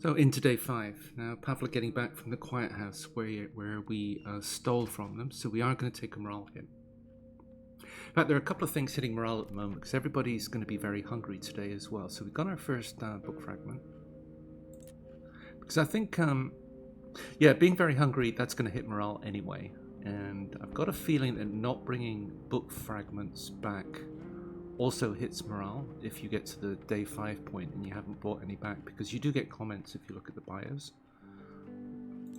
So into day 5. Now, Pavla getting back from the quiet house where we stole from them, so we are going to take a morale hit. In fact, there are a couple of things hitting morale at the moment, because everybody's going to be very hungry today as well. So we got our first book fragment. Because I think, being very hungry, that's going to hit morale anyway. And I've got a feeling that not bringing book fragments back also hits morale if you get to the day 5 point and you haven't brought any back, because you do get comments if you look at the bios.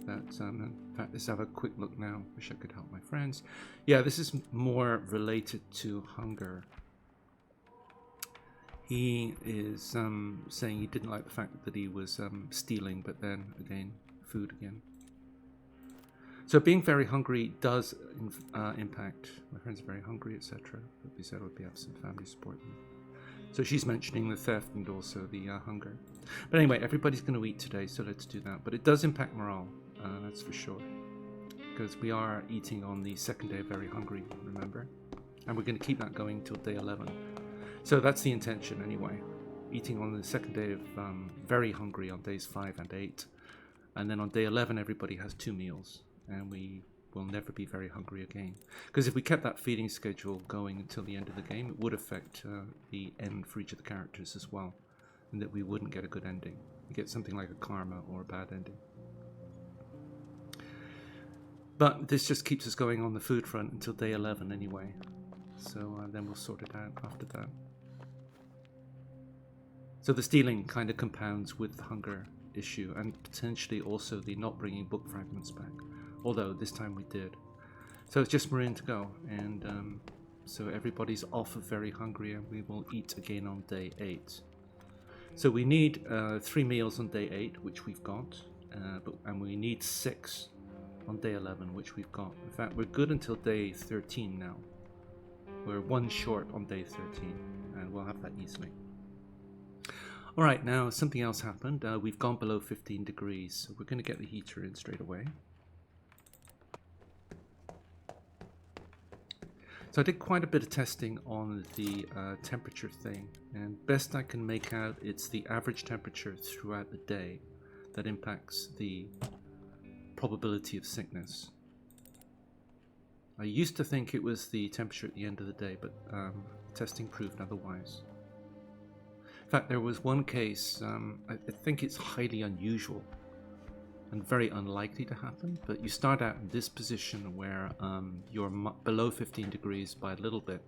That, in fact, let's have a quick look now. Wish I could help my friends. Yeah, this is more related to hunger. He is saying he didn't like the fact that he was stealing, but then again, food again. So being very hungry does impact. My friends are very hungry, etc. But we said would be absent family support. So she's mentioning the theft and also the hunger. But anyway, everybody's going to eat today, so let's do that. But it does impact morale, that's for sure. Because we are eating on the second day of very hungry, remember? And we're going to keep that going till day 11. So that's the intention anyway. Eating on the second day of very hungry on days 5 and 8. And then on day 11, everybody has 2 meals. And we will never be very hungry again. Because if we kept that feeding schedule going until the end of the game, it would affect the end for each of the characters as well. And that we wouldn't get a good ending. We get something like a karma or a bad ending. But this just keeps us going on the food front until day 11 anyway. So then we'll sort it out after that. So the stealing kind of compounds with the hunger issue, and potentially also the not bringing book fragments back. Although this time we did. So it's just Marin to go, and so everybody's off of very hungry, and we will eat again on day 8. So we need 3 meals on day 8, which we've got, and we need 6 on day 11, which we've got. In fact, we're good until day 13 now. We're 1 short on day 13, and we'll have that easily. All right, now something else happened. We've gone below 15 degrees, so we're going to get the heater in straight away. So I did quite a bit of testing on the temperature thing, and best I can make out, it's the average temperature throughout the day that impacts the probability of sickness. I used to think it was the temperature at the end of the day, but testing proved otherwise. In fact, there was one case, I think it's highly unusual and very unlikely to happen, but you start out in this position where you're below 15 degrees by a little bit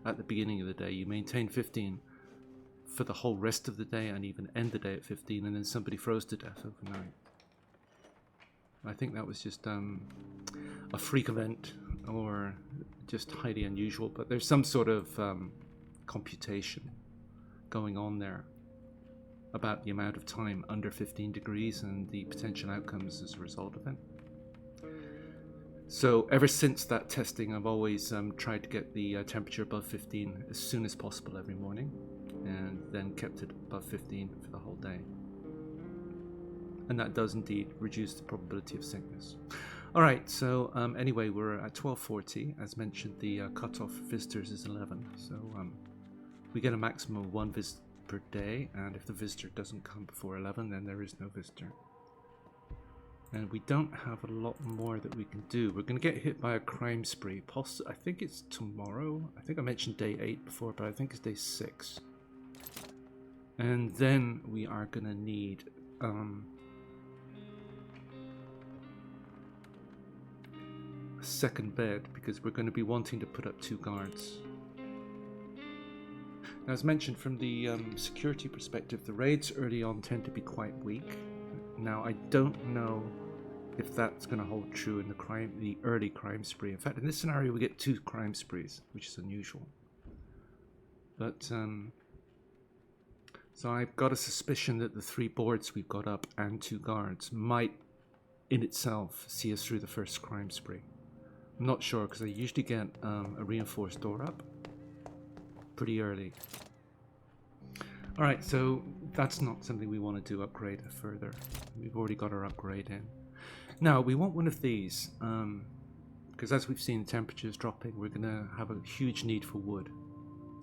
at the beginning of the day. You maintain 15 for the whole rest of the day and even end the day at 15, and then somebody froze to death overnight. I think that was just a freak event or just highly unusual, but there's some sort of computation going on there about the amount of time under 15 degrees and the potential outcomes as a result of it. So ever since that testing, I've always tried to get the temperature above 15 as soon as possible every morning, and then kept it above 15 for the whole day. And that does indeed reduce the probability of sickness. All right, so anyway, we're at 12:40. As mentioned, the cutoff for visitors is 11. So we get a maximum of 1 visit per day, and if the visitor doesn't come before 11, then there is no visitor. And we don't have a lot more that we can do. We're going to get hit by a crime spree. I think it's tomorrow. I think I mentioned day 8 before, but I think it's day 6. And then we are going to need a second bed, because we're going to be wanting to put up 2 guards. Now, as mentioned, from the security perspective, the raids early on tend to be quite weak. Now, I don't know if that's going to hold true in the early crime spree. In fact, in this scenario, we get 2 crime sprees, which is unusual. But so I've got a suspicion that the 3 boards we've got up and 2 guards might, in itself, see us through the first crime spree. I'm not sure, because I usually get a reinforced door up pretty early. Alright, so that's not something we want to do, upgrade further. We've already got our upgrade in. Now, we want one of these, because as we've seen temperatures dropping, we're going to have a huge need for wood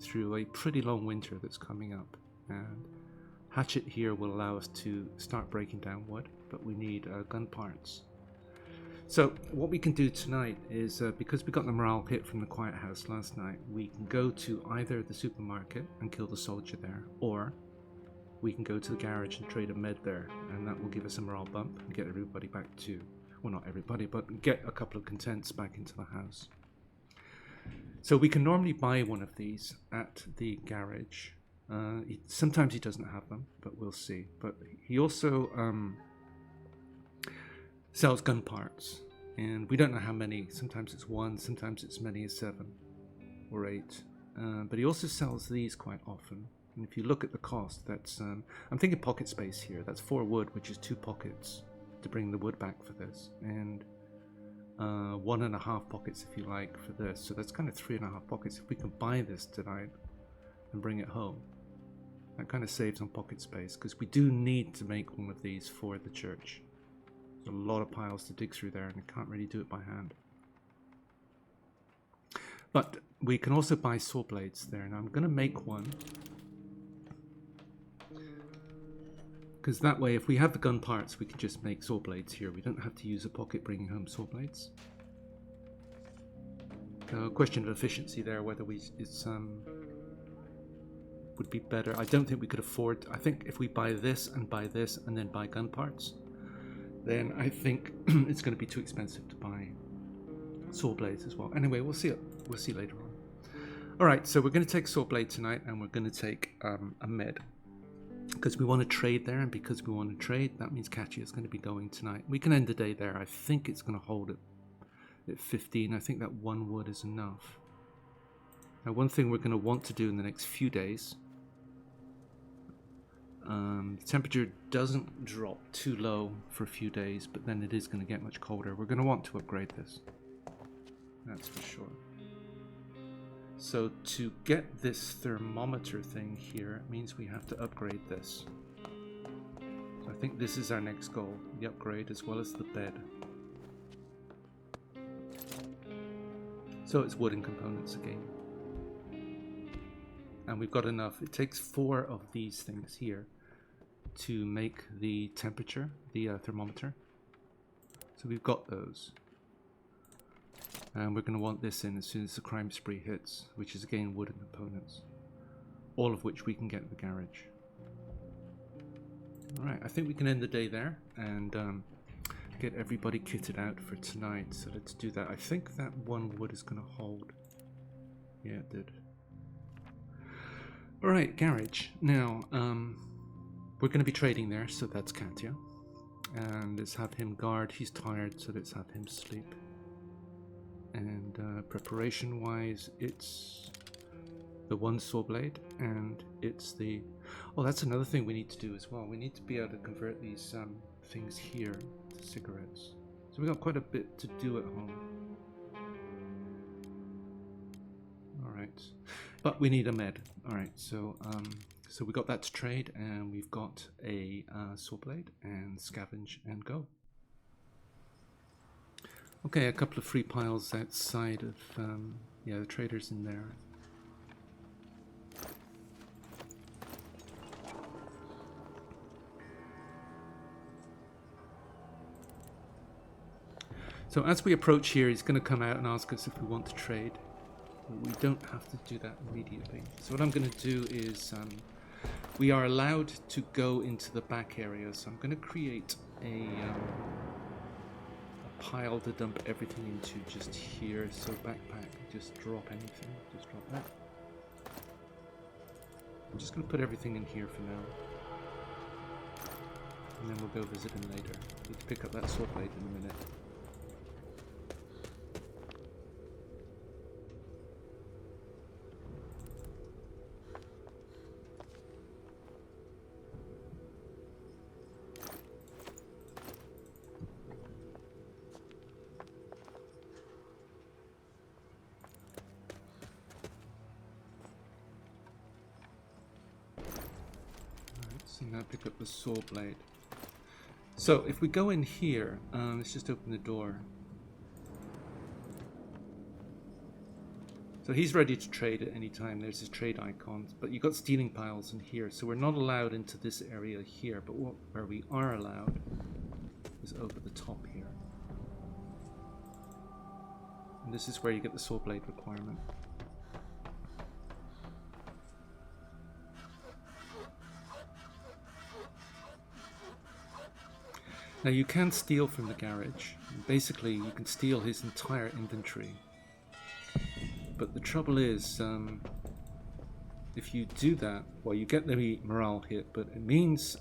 through a pretty long winter that's coming up. And hatchet here will allow us to start breaking down wood, but we need gun parts. So what we can do tonight is, because we got the morale hit from the quiet house last night, we can go to either the supermarket and kill the soldier there, or we can go to the garage and trade a med there, and that will give us a morale bump and get everybody back to, well, not everybody, but get a couple of contents back into the house. So we can normally buy one of these at the garage. Sometimes he doesn't have them, but we'll see. But he also sells gun parts, and we don't know how many. Sometimes it's one, sometimes it's as many as 7 or 8. But he also sells these quite often. And if you look at the cost, that's I'm thinking pocket space here. That's 4 wood, which is 2 pockets to bring the wood back for this, and 1.5 pockets if you like for this. So that's kind of 3.5 pockets. If we can buy this tonight and bring it home, that kind of saves on pocket space, because we do need to make one of these for the church. There's a lot of piles to dig through there, and I can't really do it by hand. But we can also buy saw blades there. Now I'm going to make one, because that way, if we have the gun parts, we can just make saw blades here. We don't have to use a pocket bringing home saw blades. Question of efficiency there, whether it's would be better. I don't think we could afford. I think if we buy this and then buy gun parts, then I think it's going to be too expensive to buy saw blades as well. Anyway, we'll see it. We'll see later on. All right, so we're going to take saw blade tonight, and we're going to take a med, because we want to trade there, and because we want to trade, that means Katia is going to be going tonight. We can end the day there. I think it's going to hold at 15. I think that 1 wood is enough. Now, one thing we're going to want to do in the next few days, the temperature doesn't drop too low for a few days, but then it is going to get much colder. We're going to want to upgrade this. That's for sure. So to get this thermometer thing here, it means we have to upgrade this. So I think this is our next goal, the upgrade as well as the bed. So it's wooden components again. And we've got enough. It takes 4 of these things here to make the temperature, the thermometer. So we've got those. And we're going to want this in as soon as the crime spree hits, which is again wooden components. All of which we can get in the garage. Alright, I think we can end the day there and get everybody kitted out for tonight. So let's do that. I think that 1 wood is going to hold. Yeah, it did. Alright, garage. Now, we're going to be trading there, so that's Katia. And let's have him guard. He's tired, so let's have him sleep. And preparation wise, it's the 1 saw blade, and it's the... Oh, that's another thing we need to do as well. We need to be able to convert these things here to cigarettes. So we've got quite a bit to do at home. Alright, but we need a med. Alright, so so we got that to trade, and we've got a saw blade and scavenge and go. Okay, a couple of free piles outside of, yeah, the traders in there. So as we approach here, he's going to come out and ask us if we want to trade. We don't have to do that immediately. So what I'm going to do is, we are allowed to go into the back area, so I'm going to create a pile to dump everything into just here. So backpack, just drop anything, just drop that. I'm just going to put everything in here for now, and then we'll go visit him later. Need to pick up that saw blade in a minute. Now pick up the saw blade. So if we go in here, let's just open the door. So he's ready to trade at any time. There's his trade icons, but you've got stealing piles in here, so we're not allowed into this area here, but where we are allowed is over the top here. And this is where you get the saw blade requirement. Now you can steal from the garage. Basically, you can steal his entire inventory. But the trouble is, if you do that, well, you get the morale hit, but it means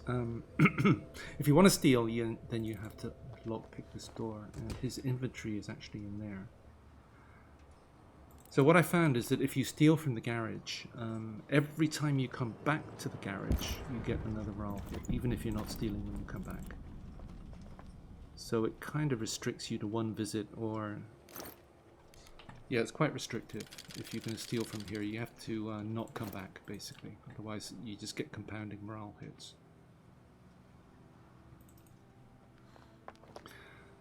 if you want to steal, then you have to lockpick this door, and his inventory is actually in there. So what I found is that if you steal from the garage, every time you come back to the garage, you get another morale hit, even if you're not stealing when you come back. So it kind of restricts you to one visit, or yeah, it's quite restrictive. If you're going to steal from here, you have to not come back, basically. Otherwise, you just get compounding morale hits.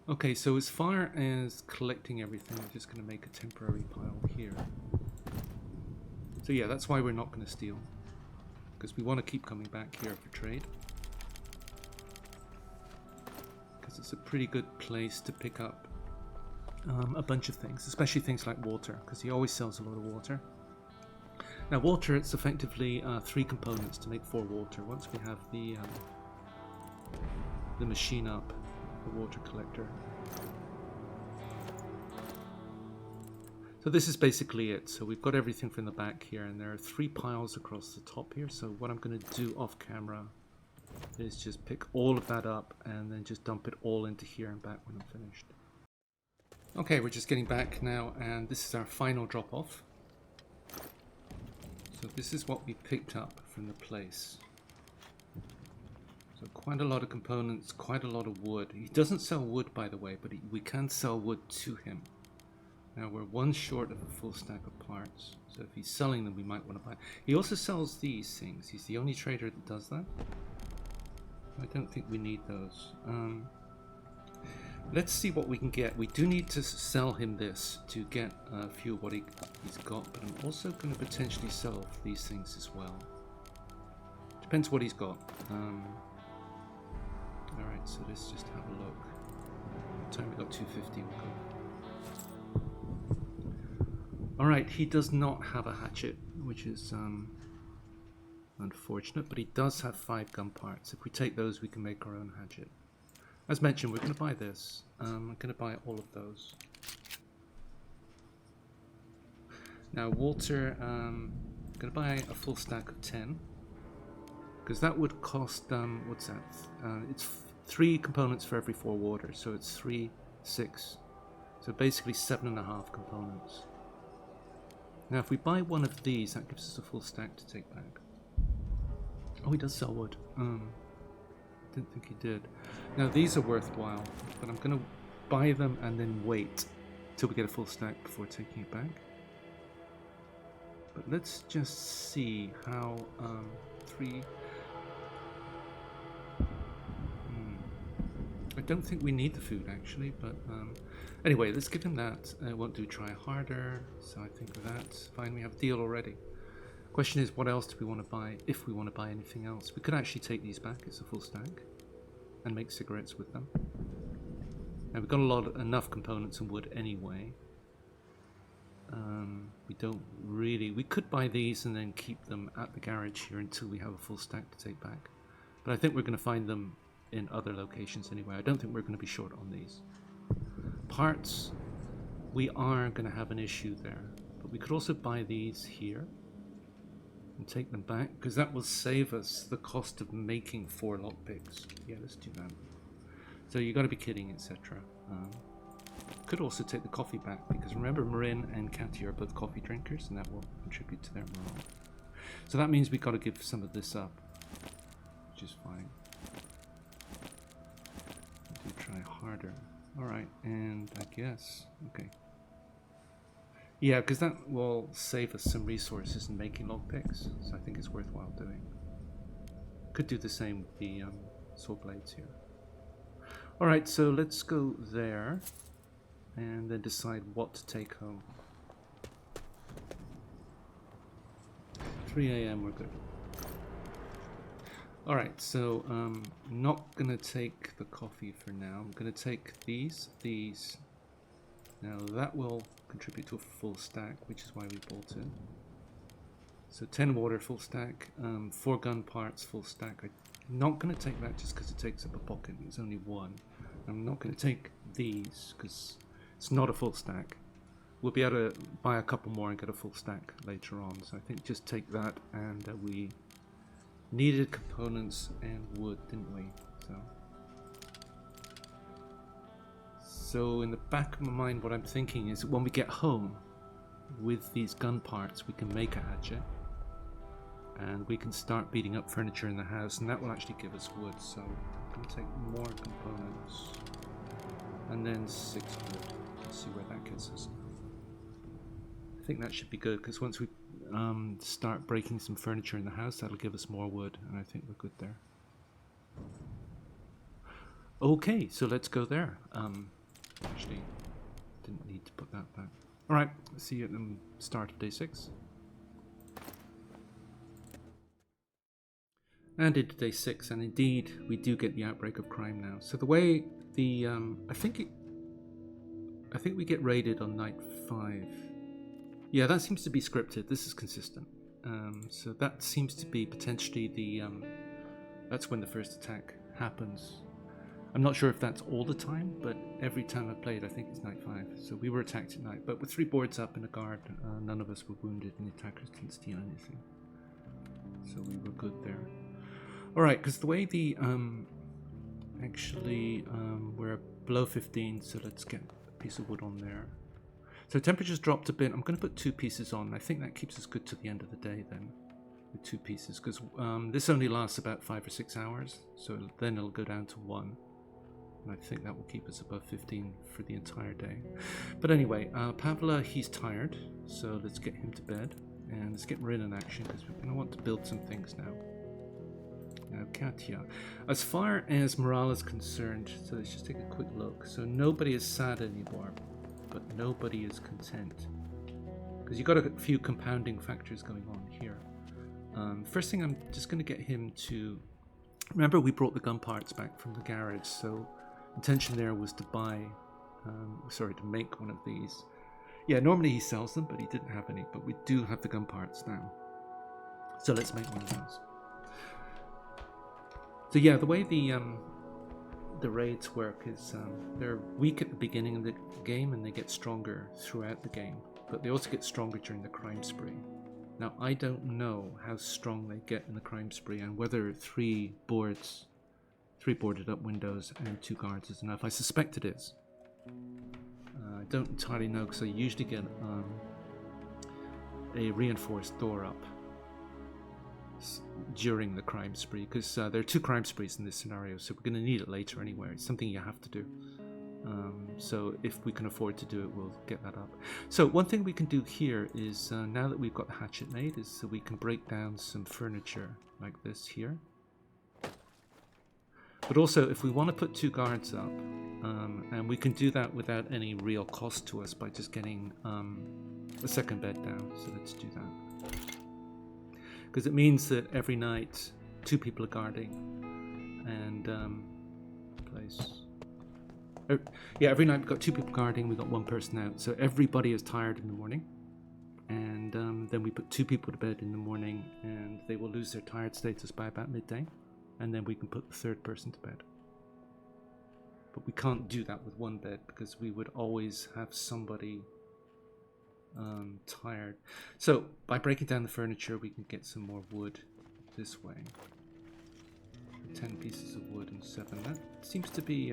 Okay, so as far as collecting everything, I'm just going to make a temporary pile here. So yeah, that's why we're not going to steal, because we want to keep coming back here for trade. Because it's a pretty good place to pick up a bunch of things, especially things like water, because he always sells a lot of water. Now water, it's effectively 3 components to make 4 water. Once we have the machine up, the water collector. So this is basically it. So we've got everything from the back here, and there are 3 piles across the top here. So what I'm going to do off camera is just pick all of that up and then just dump it all into here and back when I'm finished. Okay, we're just getting back now, and this is our final drop off. So this is what we picked up from the place. So quite a lot of components, quite a lot of wood. He doesn't sell wood, by the way, but we can sell wood to him. Now we're 1 short of a full stack of parts, so if he's selling them, we might want to buy. He also sells these things. He's the only trader that does that. I don't think we need those. Let's see what we can get. We do need to sell him this to get a few of what he's got, but I'm also going to potentially sell these things as well. Depends what he's got. Alright, so let's just have a look. Time we got 250. We'll go. Alright, he does not have a hatchet, which is unfortunate, but he does have 5 gun parts. If we take those, we can make our own hatchet. As mentioned, we're going to buy this. I'm going to buy all of those. Now, water, I'm going to buy a full stack of 10. Because that would cost, what's that? It's 3 components for every 4 water, so it's 3, 6. So basically 7.5 components. Now, if we buy one of these, that gives us a full stack to take back. Oh, he does sell wood. Didn't think he did. Now, these are worthwhile, but I'm going to buy them and then wait till we get a full stack before taking it back. But let's just see how 3... I don't think we need the food, actually, but anyway, let's give him that. I won't do try harder, so I think that's fine. We have a deal already. Question is, what else do we want to buy, if we want to buy anything else? We could actually take these back as a full stack and make cigarettes with them. Now, we've got enough components and wood anyway. We don't really... We could buy these and then keep them at the garage here until we have a full stack to take back. But I think we're going to find them in other locations anyway. I don't think we're going to be short on these. Parts, we are going to have an issue there. But we could also buy these here and take them back, because that will save us the cost of making 4 lockpicks. Yeah, let's do that. So you got to be kidding, etc. Could also take the coffee back, because remember, Marin and Katia are both coffee drinkers, and that will contribute to their morale. So that means we've got to give some of this up, which is fine. Do try harder. Alright, and I guess, okay. Yeah, because that will save us some resources in making lockpicks, so I think it's worthwhile doing. Could do the same with the saw blades here. Alright, so let's go there and then decide what to take home. 3 a.m. we're good. Alright, so not gonna take the coffee for now. I'm gonna take these. Now that will contribute to a full stack, which is why we bought it. So 10 water, full stack. 4 gun parts, full stack. I'm not gonna take that just because it takes up a pocket. It's only 1. I'm not gonna take these because it's not a full stack. We'll be able to buy a couple more and get a full stack later on. So I think just take that, and we needed components and wood, didn't we? So in the back of my mind, what I'm thinking is when we get home with these gun parts, we can make a hatchet and we can start beating up furniture in the house, and that will actually give us wood. So I'm going to take more components and then 6 wood. Let's see where that gets us. I think that should be good, because once we start breaking some furniture in the house, that'll give us more wood, and I think we're good there. Okay, so let's go there. Actually, didn't need to put that back. Alright, see you at the start of day 6. And into day 6, and indeed, we do get the outbreak of crime now. So the way the, I think we get raided on night 5. Yeah, that seems to be scripted. This is consistent. So that seems to be potentially the, that's when the first attack happens. I'm not sure if that's all the time, but every time I've played, I think it's night 5. So we were attacked at night, but with 3 boards up and a guard, none of us were wounded, and the attackers didn't steal anything. So we were good there. Alright, because the way the, we're below 15, so let's get a piece of wood on there. So temperature's dropped a bit. I'm going to put 2 pieces on. I think that keeps us good to the end of the day then, with 2 pieces, because this only lasts about 5 or 6 hours, so then it'll go down to 1. And I think that will keep us above 15 for the entire day. But anyway, Pavla, he's tired, so let's get him to bed. And let's get Rin in action, because we're going to want to build some things now. Now, Katya. As far as morale is concerned, so let's just take a quick look. So nobody is sad anymore, but nobody is content. Because you've got a few compounding factors going on here. First thing, I'm just going to get him to... Remember, we brought the gun parts back from the garage, so intention there was to buy, to make one of these. Yeah, normally he sells them, but he didn't have any, but we do have the gun parts now. So let's make one of those. So yeah, the way the raids work is they're weak at the beginning of the game and they get stronger throughout the game, but they also get stronger during the crime spree. Now, I don't know how strong they get in the crime spree and whether 3 boarded up windows and 2 guards is enough. I suspect it is. I don't entirely know, because I usually get a reinforced door up during the crime spree, because there are 2 crime sprees in this scenario, so we're going to need it later anyway. It's something you have to do. So if we can afford to do it, we'll get that up. So one thing we can do here is, now that we've got the hatchet made, is so we can break down some furniture like this here. But also, if we want to put 2 guards up, and we can do that without any real cost to us by just getting a second bed down. So let's do that. Because it means that every night 2 people are guarding, and every night we've got 2 people guarding, we've got 1 person out, so everybody is tired in the morning, and then we put 2 people to bed in the morning, and they will lose their tired status by about midday, and then we can put the 3rd person to bed. But we can't do that with 1 bed, because we would always have somebody tired. So by breaking down the furniture, we can get some more wood this way. 10 pieces of wood and 7. That seems to be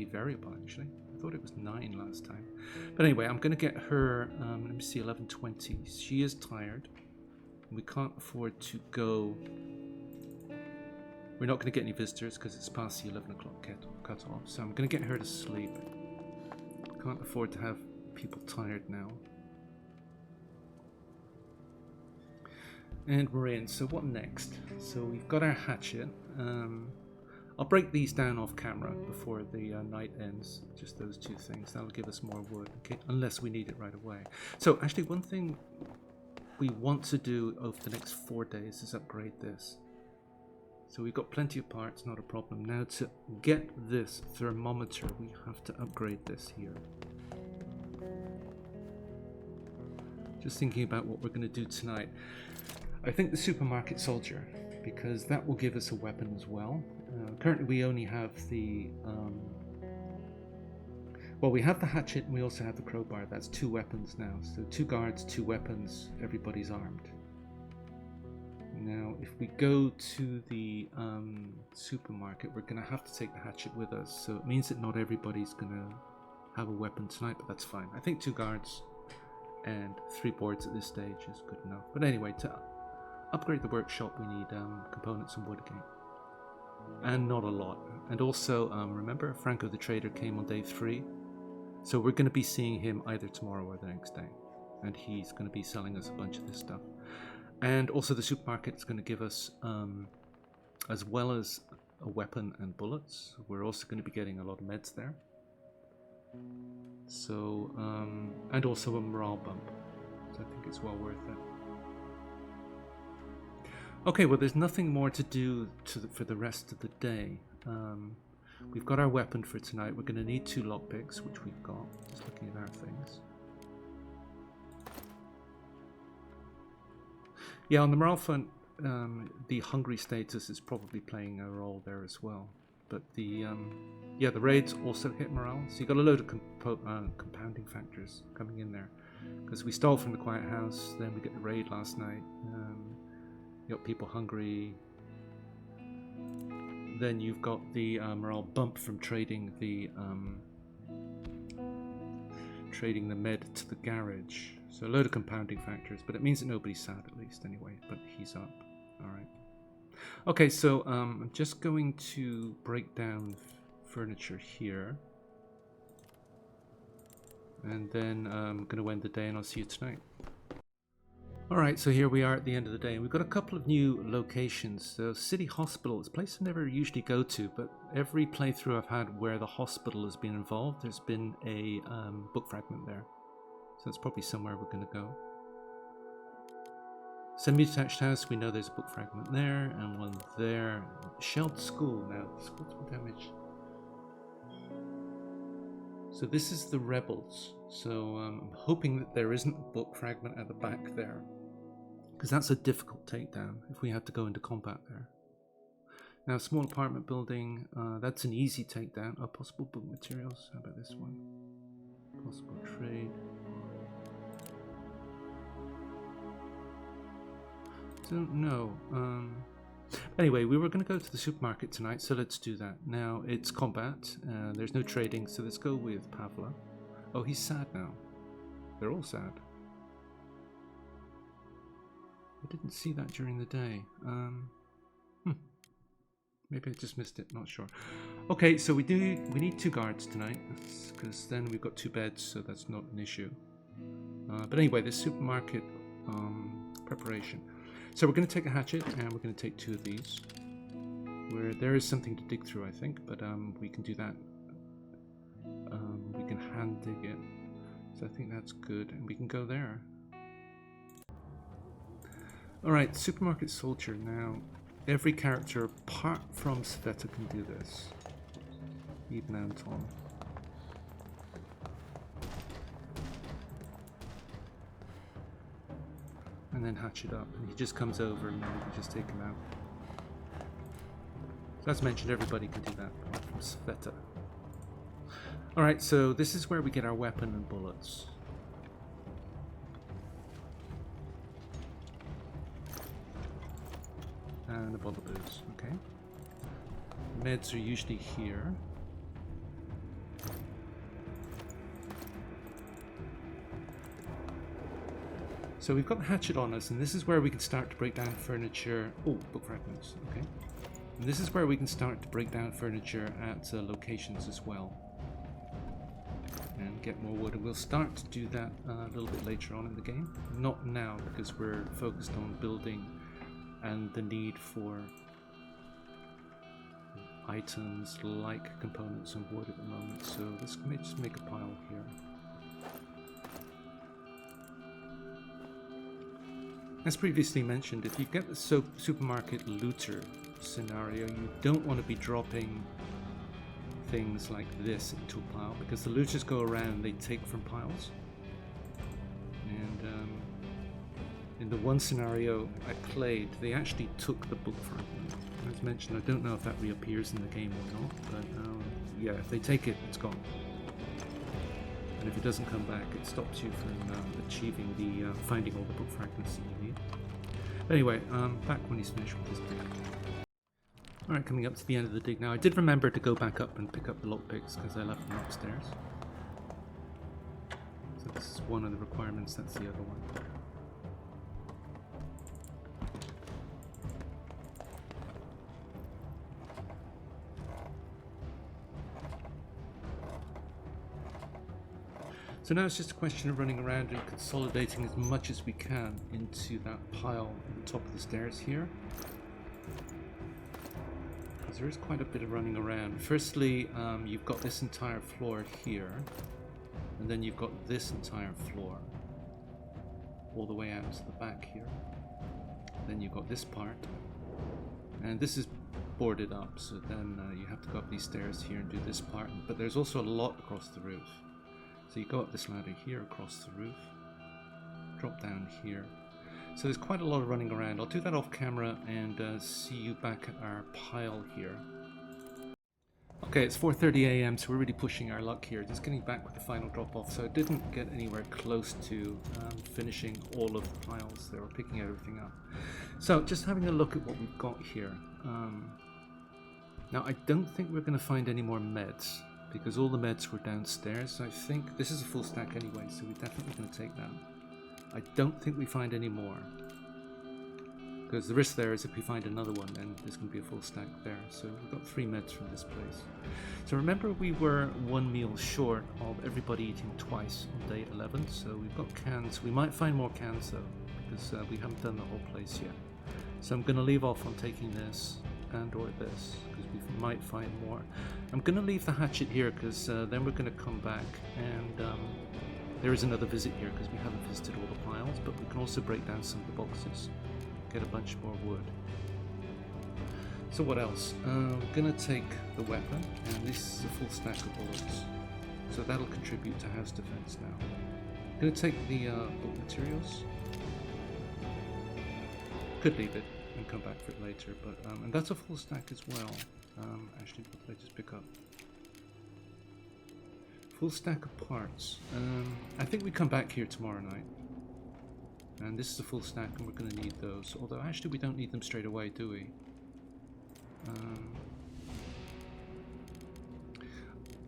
variable, actually. I thought it was 9 last time. But anyway, I'm going to get her. Let me see, 11:20. She is tired. We can't afford to go. We're not going to get any visitors because it's past the 11 o'clock cut off. So I'm going to get her to sleep. Can't afford to have people tired now. And we're in. So what next? So we've got our hatchet. I'll break these down off camera before the night ends. Just those 2 things. That'll give us more wood. Okay, unless we need it right away. So actually, one thing we want to do over the next 4 days is upgrade this. So we've got plenty of parts, not a problem. Now to get this thermometer, we have to upgrade this here. Just thinking about what we're going to do tonight. I think the supermarket soldier, because that will give us a weapon as well. Currently we only have the... well, we have the hatchet and we also have the crowbar. That's 2 weapons now. So 2 guards, 2 weapons, everybody's armed. Now, if we go to the supermarket, we're going to have to take the hatchet with us. So it means that not everybody's going to have a weapon tonight, but that's fine. I think 2 guards and 3 boards at this stage is good enough. But anyway, to upgrade the workshop, we need components and wood again. And not a lot. And also, remember, Franco the Trader came on day 3. So we're going to be seeing him either tomorrow or the next day. And he's going to be selling us a bunch of this stuff. And also the supermarket is going to give us, as well as a weapon and bullets, we're also going to be getting a lot of meds there. So, and also a morale bump. So I think it's well worth it. Okay, well there's nothing more to do for the rest of the day. We've got our weapon for tonight. We're going to need 2 lockpicks, which we've got. Just looking at our things. Yeah, on the morale front, the hungry status is probably playing a role there as well. But the yeah, the raids also hit morale. So you got a load of compounding factors coming in there. Because we stole from the Quiet House, then we get the raid last night. You got people hungry. Then you've got the morale bump from trading the med to the garage. So a load of compounding factors, but it means that nobody's sad at least anyway, but he's up. Alright. Okay, so I'm just going to break down furniture here. And then I'm going to end the day and I'll see you tonight. Alright, so here we are at the end of the day. We've got a couple of new locations. So City Hospital is a place I never usually go to, but every playthrough I've had where the hospital has been involved, there's been a book fragment there. So that's probably somewhere we're going to go. Semi-detached house, we know there's a book fragment there, and one there. Shelled school, now the school's been damaged. So this is the rebels. So I'm hoping that there isn't a book fragment at the back there. Because that's a difficult takedown if we have to go into combat there. Now, small apartment building, that's an easy takedown. Oh, possible book materials, how about this one? Possible trade. Don't know. Anyway, we were going to go to the supermarket tonight, so let's do that. Now, it's combat. There's no trading, so let's go with Pavla. Oh, he's sad now. They're all sad. I didn't see that during the day. Maybe I just missed it, not sure. Okay, so we need 2 guards tonight, because then we've got 2 beds, so that's not an issue. But anyway, this supermarket preparation. So we're going to take a hatchet and we're going to take 2 of these. Where there is something to dig through, I think, but we can do that. We can hand dig it. So I think that's good, and we can go there. Alright, supermarket soldier. Now, every character apart from Sveta can do this. Even Anton. And then hatch it up, and he just comes over and then we can just take him out. So as mentioned, everybody can do that apart from Sveta. Alright, so this is where we get our weapon and bullets. And a bottle of booze, okay. Meds are usually here. So we've got the hatchet on us, and this is where we can start to break down furniture. Oh, book fragments, okay. And this is where we can start to break down furniture at locations as well. And get more wood, and we'll start to do that a little bit later on in the game. Not now, because we're focused on building and the need for items like components and wood at the moment. So let's just make a pile here. As previously mentioned, if you get the supermarket looter scenario, you don't want to be dropping things like this into a pile, because the looters go around, they take from piles. And in the one scenario I played, they actually took the book fragment. As mentioned, I don't know if that reappears in the game or not, but yeah, if they take it, it's gone. And if it doesn't come back, it stops you from achieving the finding all the book fragments that you need. But anyway, back when he's finished with his dig. Alright, coming up to the end of the dig now. I did remember to go back up and pick up the lockpicks because I left them upstairs. So this is one of the requirements, that's the other one. So now it's just a question of running around and consolidating as much as we can into that pile at the top of the stairs here. Because there is quite a bit of running around. Firstly, you've got this entire floor here, and then you've got this entire floor all the way out to the back here. Then you've got this part, and this is boarded up, so then you have to go up these stairs here and do this part, but there's also a lot across the roof. So you go up this ladder here across the roof, drop down here. So there's quite a lot of running around. I'll do that off camera and see you back at our pile here. Okay, it's 4:30 AM, so we're really pushing our luck here. Just getting back with the final drop off. So I didn't get anywhere close to finishing all of the piles there, or picking everything up. So just having a look at what we've got here. Now I don't think we're going to find any more meds, because all the meds were downstairs. So I think this is a full stack anyway, so we're definitely going to take that. I don't think we find any more, because the risk there is if we find another one, then there's going to be a full stack there. So we've got 3 meds from this place. So remember, we were 1 meal short of everybody eating twice on day 11. So we've got cans. We might find more cans though, because we haven't done the whole place yet. So I'm going to leave off on taking this and or this, because we might find more. I'm going to leave the hatchet here, because then we're going to come back and there is another visit here, because we haven't visited all the piles, but we can also break down some of the boxes, get a bunch more wood. So what else? I'm going to take the weapon, and this is a full stack of bullets, so that'll contribute to house defense now. I'm going to take the book materials. Could leave it and come back for it later, but and that's a full stack as well. Actually, what did I just pick up? Full stack of parts. I think we come back here tomorrow night, and this is a full stack, and we're going to need those. Although actually we don't need them straight away, do we?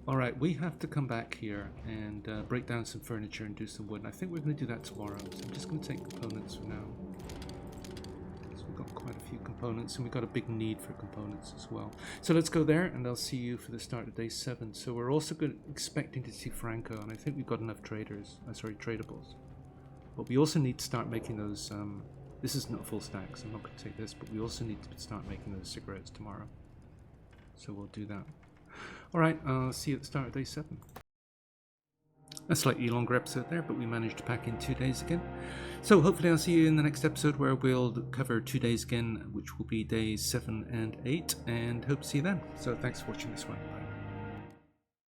Alright, we have to come back here and break down some furniture and do some wood, and I think we're going to do that tomorrow. So I'm just going to take components for now. Got quite a few components, and we've got a big need for components as well. So let's go there, and I'll see you for the start of day 7. So we're also expecting to see Franco, and I think we've got enough tradables. But we also need to start making those. This is not full stacks, I'm not going to take this, but we also need to start making those cigarettes tomorrow. So we'll do that. Alright, I'll see you at the start of day 7. A slightly longer episode there, but we managed to pack in 2 days again. So hopefully I'll see you in the next episode, where we'll cover 2 days again, which will be days 7 and 8, and hope to see you then. So thanks for watching this one. Bye.